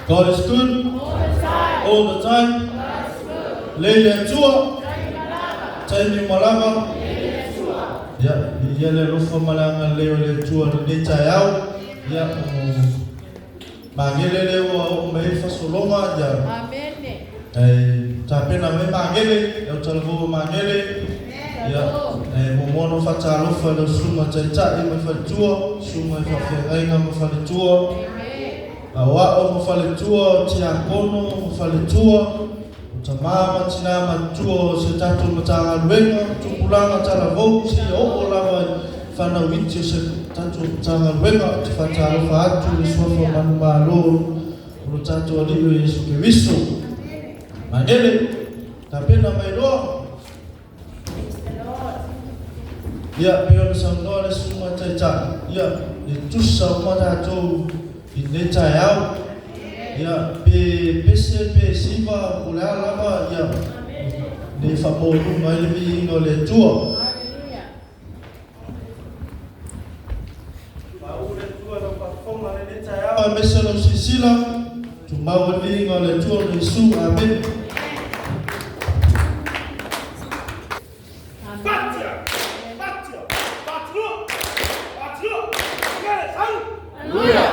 God is good all the time. Lele Chúa, chạy mình mà làm ya, ya le lufa malanga leo le Chúa le chạy ao, ya mangele o me fasoloma ya. Tapi na me mangele, ya chalvo mangele, ya momono facha lufa le suma chạy me fa Chúa, suma fa fe na me fa le Chúa. Awa o me fa le Chúa, tia kono me fa le Chúa. Mama tina machuo se tatu matanga luenga tupulanga tala vou si o lava fana winti se tatu matanga luenga tfatalo fatu sofo manumalo ro tatu alio Yesu Kristo manele tapena mailo ya pio sangole suma taicha ya tusa mata to ineta yao ya PCP siva ulala ba ya de famoso mai vi ngole Chúa Paule Chúa no performa le taya meselo sisila tumau vi ngole Chúa Yesu amen Hallelujah